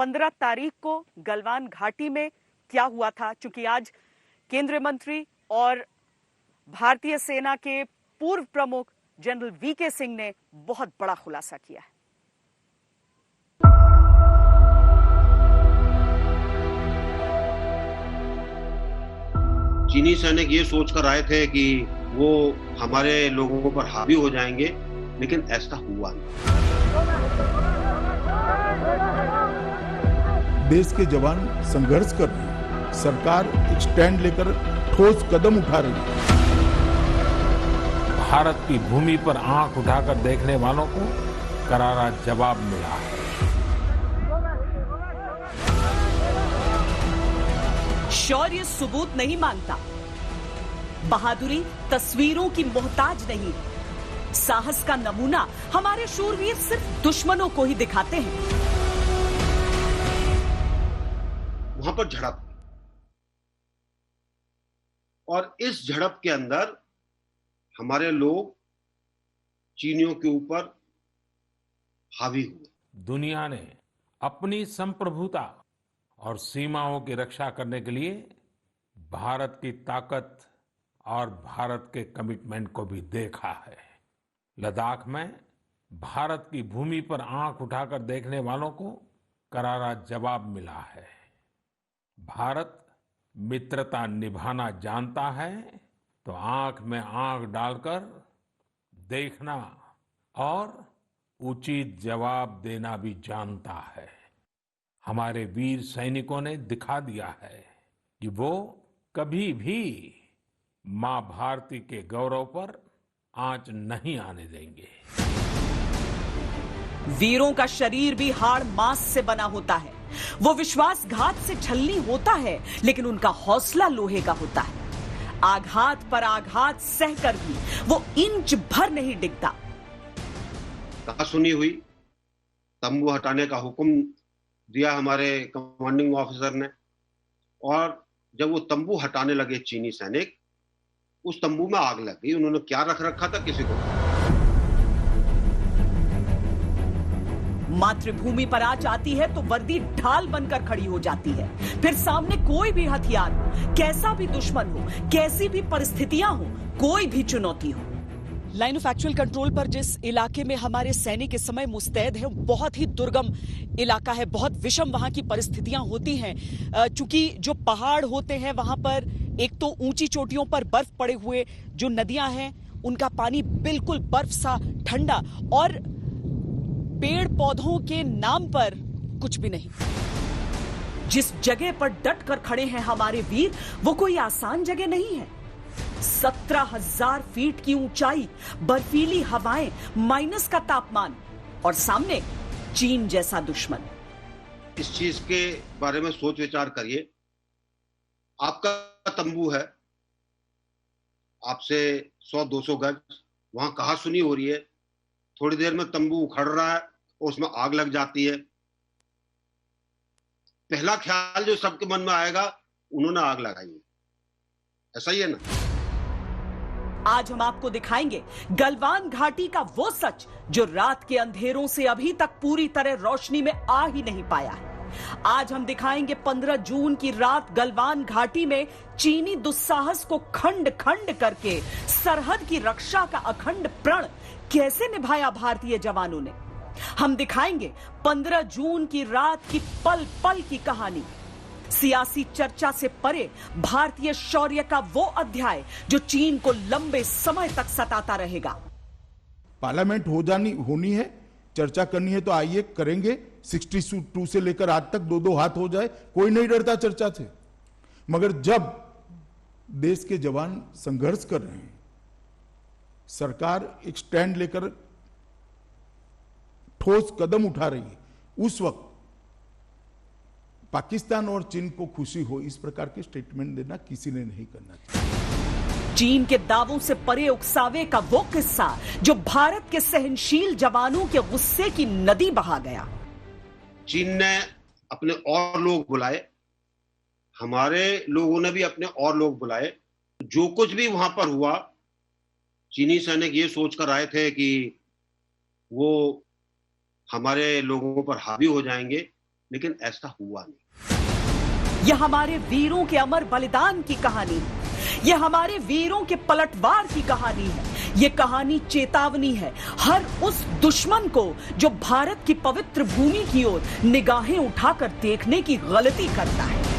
15 तारीख को गलवान घाटी में क्या हुआ था, क्योंकि आज केंद्रीय मंत्री और भारतीय सेना के पूर्व प्रमुख जनरल वीके सिंह ने बहुत बड़ा खुलासा किया है। चीनी सैनिक ये सोचकर आए थे कि वो हमारे लोगों पर हावी हो जाएंगे, लेकिन ऐसा हुआ नहीं। देश के जवान संघर्ष कर रहे हैं, सरकार एक स्टैंड लेकर ठोस कदम उठा रही है। भारत की भूमि पर आंख उठाकर देखने वालों को करारा जवाब मिला है। शौर्य सबूत नहीं मांगता, बहादुरी तस्वीरों की मोहताज नहीं, साहस का नमूना हमारे शूरवीर सिर्फ दुश्मनों को ही दिखाते हैं। वहां पर झड़प, और इस झड़प के अंदर हमारे लोग चीनियों के ऊपर हावी हुए। दुनिया ने अपनी संप्रभुता और सीमाओं की रक्षा करने के लिए भारत की ताकत और भारत के कमिटमेंट को भी देखा है। लद्दाख में भारत की भूमि पर आंख उठाकर देखने वालों को करारा जवाब मिला है। भारत मित्रता निभाना जानता है तो आंख में आंख डालकर देखना और उचित जवाब देना भी जानता है। हमारे वीर सैनिकों ने दिखा दिया है कि वो कभी भी मां भारती के गौरव पर आंच नहीं आने देंगे। वीरों का शरीर भी हाड़ मांस से बना होता है, वो विश्वासघात से छलनी होता है, लेकिन उनका हौसला लोहे का होता है। आघात पर आघात सहकर भी वो इंच भर नहीं डिगता। कहा सुनी हुई तंबू हटाने का हुक्म दिया हमारे कमांडिंग ऑफिसर ने, और जब वो तंबू हटाने लगे चीनी सैनिक, उस तंबू में आग लग गई। उन्होंने क्या रख रखा था किसी को। मातृभूमि पर आंच आती है तो वर्दी ढाल बनकर खड़ी हो जाती है। फिर सामने कोई भी हथियार हो, कैसा भी दुश्मन हो, कैसी भी परिस्थितियां हो, कोई भी चुनौती हो। लाइन ऑफ एक्चुअल कंट्रोल पर जिस इलाके में हमारे सैनिक इस समय मुस्तैद हैं, बहुत ही दुर्गम इलाका है, बहुत विषम वहां की परिस्थितियां होती हैं। चूंकि जो पहाड़ होते हैं वहां पर एक तो ऊंची चोटियों पर बर्फ पड़े हुए, जो नदियां हैं उनका पानी बिल्कुल बर्फ सा ठंडा, और पेड़ पौधों के नाम पर कुछ भी नहीं। जिस जगह पर डट कर खड़े हैं हमारे वीर, वो कोई आसान जगह नहीं है। 17,000 फीट की ऊंचाई, बर्फीली हवाएं, माइनस का तापमान, और सामने चीन जैसा दुश्मन। इस चीज के बारे में सोच विचार करिए। आपका तंबू है, आपसे 100-200 गज, वहां कहा सुनी हो रही है, थोड़ी देर में तंबू उखड़ रहा है और उसमें आग लग जाती है। पहला ख्याल जो सबके मन में आएगा, उन्होंने आग लगाई है। ऐसा ही है ना। आज हम आपको दिखाएंगे गलवान घाटी का वो सच जो रात के अंधेरों से अभी तक पूरी तरह रोशनी में आ ही नहीं पाया है। आज हम दिखाएंगे 15 जून की रात गलवान घाटी में चीनी दुस्साहस को खंड खंड करके सरहद की रक्षा का अखंड प्रण कैसे निभाया भारतीय जवानों ने। हम दिखाएंगे 15 जून की रात की पल पल की कहानी, सियासी चर्चा से परे भारतीय शौर्य का वो अध्याय जो चीन को लंबे समय तक सताता रहेगा। पार्लियामेंट होनी है, चर्चा करनी है तो आइए करेंगे। 62 से लेकर आज तक 2-2 हाथ हो जाए, कोई नहीं डरता चर्चा से। मगर जब देश के जवान संघर्ष कर रहे हैं, सरकार एक स्टैंड लेकर ठोस कदम उठा रही है, उस वक्त पाकिस्तान और चीन को खुशी हो, इस प्रकार के स्टेटमेंट देना किसी ने नहीं करना चाहिए। चीन के दावों से परे उकसावे का वो किस्सा जो भारत के सहनशील जवानों के गुस्से की नदी बहा गया। चीन ने अपने और लोग बुलाए, हमारे लोगों ने भी अपने और लोग बुलाए। जो कुछ भी वहां पर हुआ, चीनी सैनिक ये सोचकर आए थे कि वो हमारे लोगों पर हावी हो जाएंगे, लेकिन ऐसा हुआ नहीं। यह हमारे वीरों के अमर बलिदान की कहानी है, यह हमारे वीरों के पलटवार की कहानी है, यह कहानी चेतावनी है हर उस दुश्मन को जो भारत की पवित्र भूमि की ओर निगाहें उठाकर देखने की गलती करता है।